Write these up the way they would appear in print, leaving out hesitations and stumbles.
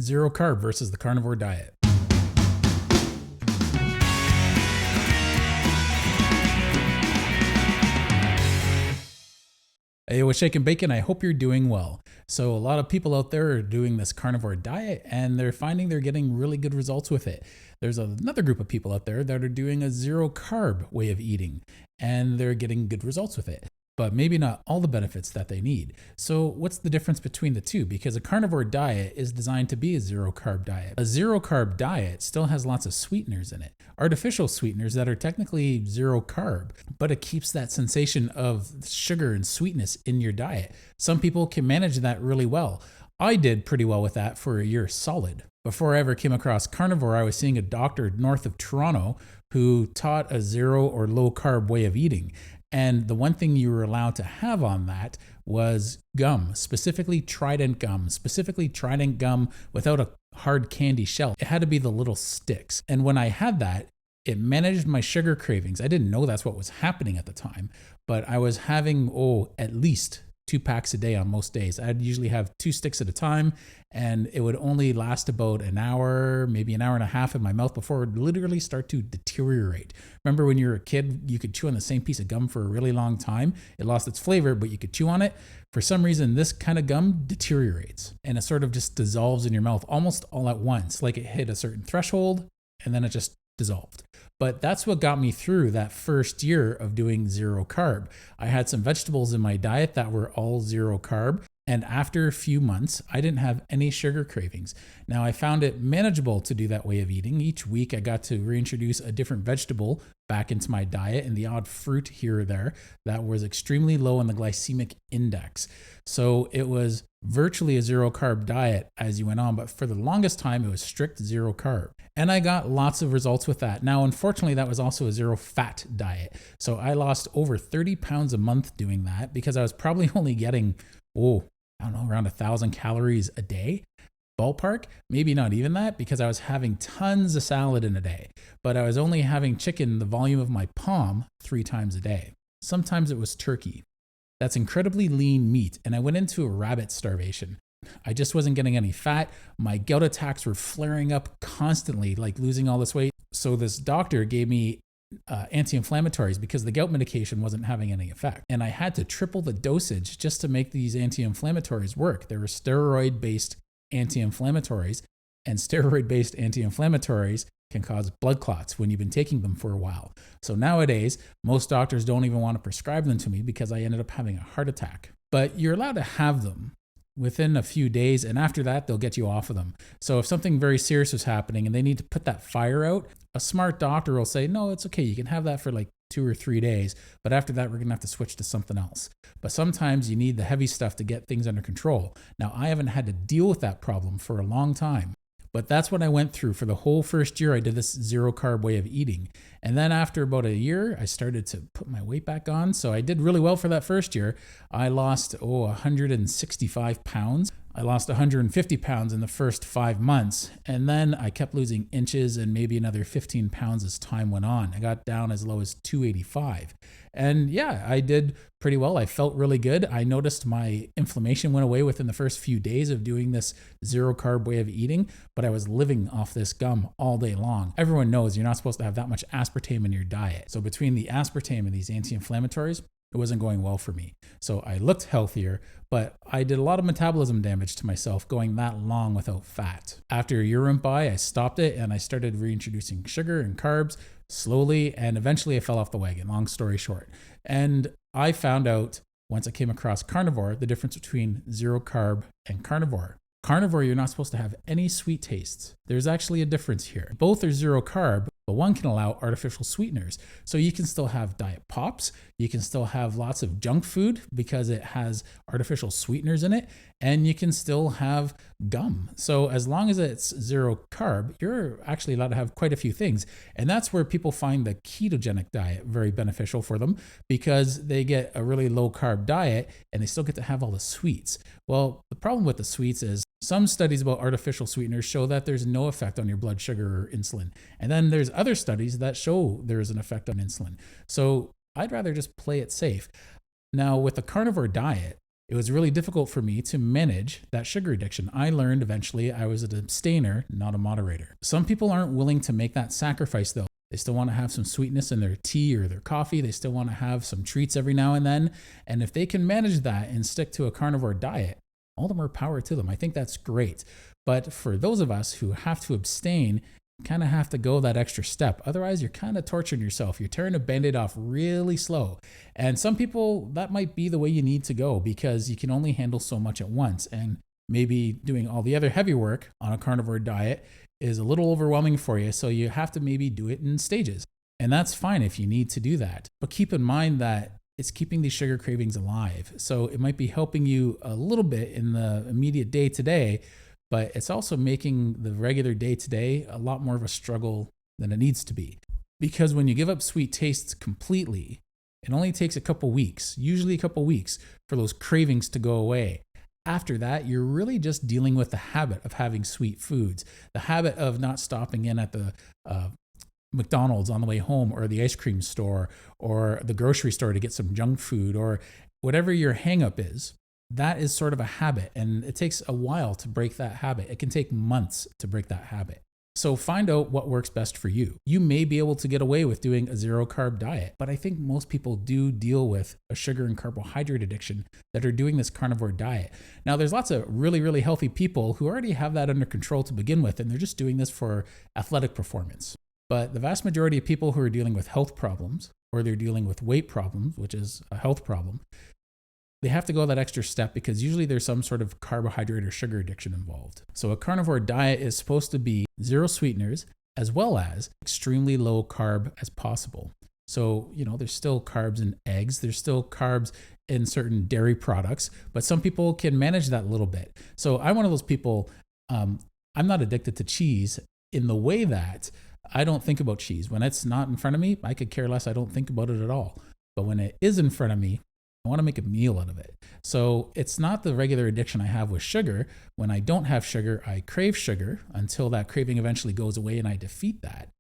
Zero carb versus the carnivore diet. Hey, what's shaking bacon? I hope you're doing well. So a lot of people out there are doing this carnivore diet and they're finding they're getting really good results with it. There's another group of people out there that are doing a zero carb way of eating and they're getting good results with it, but maybe not all the benefits that they need. So what's the difference between the two? Because a carnivore diet is designed to be a zero carb diet. A zero carb diet still has lots of sweeteners in it, artificial sweeteners that are technically zero carb, but it keeps that sensation of sugar and sweetness in your diet. Some people can manage that really well. I did pretty well with that for a year solid. Before I ever came across carnivore, I was seeing a doctor north of Toronto who taught a zero or low carb way of eating. And the one thing you were allowed to have on that was gum, specifically Trident gum without a hard candy shell. It had to be the little sticks. And when I had that, it managed my sugar cravings. I didn't know that's what was happening at the time, but I was having, at least 2 packs a day on most days. I'd usually have 2 sticks at a time, and it would only last about an hour, maybe an hour and a half in my mouth before it would literally start to deteriorate. Remember when you were a kid, you could chew on the same piece of gum for a really long time. It lost its flavor, but you could chew on it. For some reason, this kind of gum deteriorates and it sort of just dissolves in your mouth almost all at once, like it hit a certain threshold and then it just dissolved. But that's what got me through that first year of doing zero carb. I had some vegetables in my diet that were all zero carb. And after a few months, I didn't have any sugar cravings. Now, I found it manageable to do that way of eating. Each week, I got to reintroduce a different vegetable back into my diet and the odd fruit here or there that was extremely low on the glycemic index. So it was virtually a zero carb diet as you went on, but for the longest time, it was strict zero carb. And I got lots of results with that. Now, unfortunately, that was also a zero fat diet. So I lost over 30 pounds a month doing that because I was probably only getting, around 1,000 calories a day. Ballpark, maybe not even that, because I was having tons of salad in a day, but I was only having chicken the volume of my palm 3 times a day. Sometimes it was turkey. That's incredibly lean meat, and I went into a rabbit starvation. I just wasn't getting any fat. My gout attacks were flaring up constantly, like losing all this weight. So this doctor gave me anti-inflammatories because the gout medication wasn't having any effect. And I had to triple the dosage just to make these anti-inflammatories work. They were steroid-based anti-inflammatories, and steroid-based anti-inflammatories can cause blood clots when you've been taking them for a while. So nowadays, most doctors don't even want to prescribe them to me because I ended up having a heart attack. But you're allowed to have them within a few days, and after that, they'll get you off of them. So if something very serious is happening and they need to put that fire out, a smart doctor will say, no, it's okay. You can have that for like 2 or 3 days, but after that, we're going to have to switch to something else. But sometimes you need the heavy stuff to get things under control. Now, I haven't had to deal with that problem for a long time, but that's what I went through for the whole first year. I did this zero carb way of eating. And then after about a year, I started to put my weight back on. So I did really well for that first year. I lost 165 pounds. I lost 150 pounds in the first 5 months. And then I kept losing inches and maybe another 15 pounds as time went on. I got down as low as 285. And yeah, I did pretty well. I felt really good. I noticed my inflammation went away within the first few days of doing this zero carb way of eating, but I was living off this gum all day long. Everyone knows you're not supposed to have that much aspartame in your diet. So between the aspartame and these anti-inflammatories, it wasn't going well for me. So I looked healthier, but I did a lot of metabolism damage to myself going that long without fat. After a year went by, I stopped it and I started reintroducing sugar and carbs slowly, and eventually I fell off the wagon, long story short. And I found out once I came across carnivore, the difference between zero carb and carnivore. Carnivore, you're not supposed to have any sweet tastes. There's actually a difference here. Both are zero carb, but one can allow artificial sweeteners. So you can still have diet pops, you can still have lots of junk food because it has artificial sweeteners in it, and you can still have gum. So as long as it's zero carb, you're actually allowed to have quite a few things. And that's where people find the ketogenic diet very beneficial for them because they get a really low carb diet and they still get to have all the sweets. Well, the problem with the sweets is some studies about artificial sweeteners show that there's no effect on your blood sugar or insulin. And then there's other studies that show there's an effect on insulin. So I'd rather just play it safe. Now with the carnivore diet, it was really difficult for me to manage that sugar addiction. I learned eventually I was an abstainer, not a moderator. Some people aren't willing to make that sacrifice though. They still want to have some sweetness in their tea or their coffee. They still want to have some treats every now and then. And if they can manage that and stick to a carnivore diet, all the more power to them. I think that's great. But for those of us who have to abstain, kind of have to go that extra step. Otherwise, you're kind of torturing yourself. You're tearing a Band-Aid off really slow. And some people, that might be the way you need to go because you can only handle so much at once. And maybe doing all the other heavy work on a carnivore diet is a little overwhelming for you. So you have to maybe do it in stages. And that's fine if you need to do that. But keep in mind that it's keeping these sugar cravings alive. So it might be helping you a little bit in the immediate day-to-day, but it's also making the regular day-to-day a lot more of a struggle than it needs to be. Because when you give up sweet tastes completely, it only takes a couple weeks, usually a couple weeks, for those cravings to go away. After that, you're really just dealing with the habit of having sweet foods, the habit of not stopping in at the McDonald's on the way home or the ice cream store or the grocery store to get some junk food or whatever your hang up is. That is sort of a habit, and it takes a while to break that habit. It can take months to break that habit. So find out what works best for you. You may be able to get away with doing a zero carb diet, but I think most people do deal with a sugar and carbohydrate addiction that are doing this carnivore diet. Now, there's lots of really, really healthy people who already have that under control to begin with, and they're just doing this for athletic performance. But the vast majority of people who are dealing with health problems, or they're dealing with weight problems, which is a health problem, they have to go that extra step because usually there's some sort of carbohydrate or sugar addiction involved. So a carnivore diet is supposed to be zero sweeteners as well as extremely low carb as possible. So, there's still carbs in eggs, there's still carbs in certain dairy products, but some people can manage that a little bit. So I'm one of those people, I'm not addicted to cheese in the way that I don't think about cheese. When it's not in front of me, I could care less. I don't think about it at all. But when it is in front of me, I want to make a meal out of it. So it's not the regular addiction I have with sugar. When I don't have sugar, I crave sugar until that craving eventually goes away and I defeat that,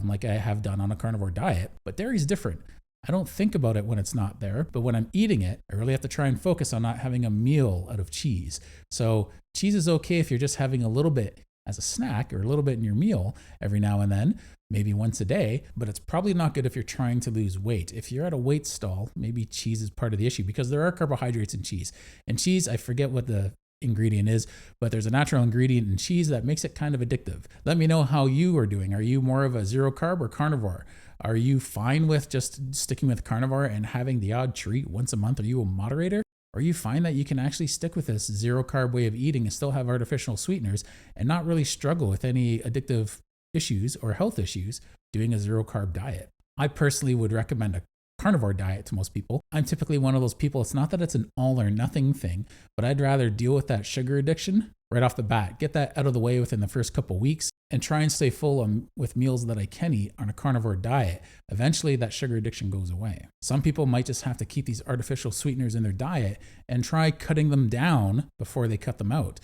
like I have done on a carnivore diet. But dairy is different. I don't think about it when it's not there, but when I'm eating it, I really have to try and focus on not having a meal out of cheese. So cheese is okay if you're just having a little bit as a snack or a little bit in your meal every now and then, maybe once a day, but it's probably not good if you're trying to lose weight. If you're at a weight stall, maybe cheese is part of the issue because there are carbohydrates in cheese. And cheese, I forget what the ingredient is, but there's a natural ingredient in cheese that makes it kind of addictive. Let me know how you are doing. Are you more of a zero carb or carnivore? Are you fine with just sticking with carnivore and having the odd treat once a month? Are you a moderator? Or you find that you can actually stick with this zero carb way of eating and still have artificial sweeteners and not really struggle with any addictive issues or health issues doing a zero carb diet. I personally would recommend a carnivore diet to most people. I'm typically one of those people. It's not that it's an all or nothing thing, but I'd rather deal with that sugar addiction right off the bat, get that out of the way within the first couple weeks and try and stay full with meals that I can eat on a carnivore diet. Eventually that sugar addiction goes away. Some people might just have to keep these artificial sweeteners in their diet and try cutting them down before they cut them out.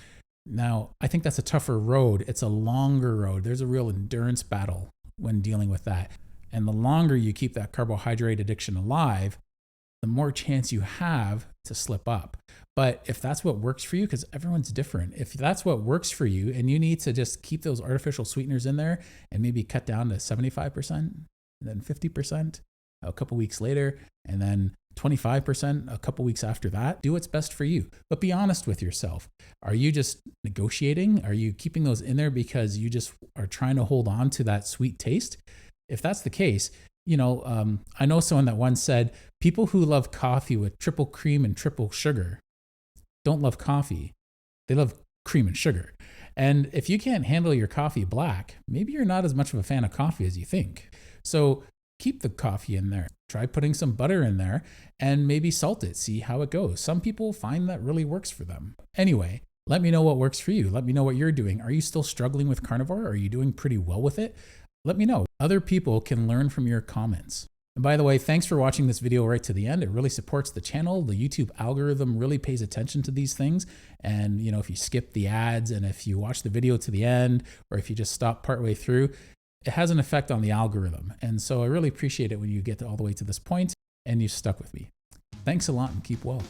Now, I think that's a tougher road. It's a longer road. There's a real endurance battle when dealing with that. And the longer you keep that carbohydrate addiction alive, the more chance you have to slip up. But if that's what works for you, because everyone's different, if that's what works for you and you need to just keep those artificial sweeteners in there and maybe cut down to 75% and then 50% a couple weeks later and then 25% a couple weeks after that, do what's best for you. But be honest with yourself. Are you just negotiating? Are you keeping those in there because you just are trying to hold on to that sweet taste? If that's the case, I know someone that once said, people who love coffee with triple cream and triple sugar don't love coffee. They love cream and sugar. And if you can't handle your coffee black, maybe you're not as much of a fan of coffee as you think. So keep the coffee in there. Try putting some butter in there and maybe salt it. See how it goes. Some people find that really works for them. Anyway, let me know what works for you. Let me know what you're doing. Are you still struggling with carnivore? Are you doing pretty well with it? Let me know. Other people can learn from your comments. And by the way, thanks for watching this video right to the end. It really supports the channel. The YouTube algorithm really pays attention to these things. And if you skip the ads and if you watch the video to the end, or if you just stop partway through, it has an effect on the algorithm. And so I really appreciate it when you get all the way to this point and you've stuck with me. Thanks a lot and keep well.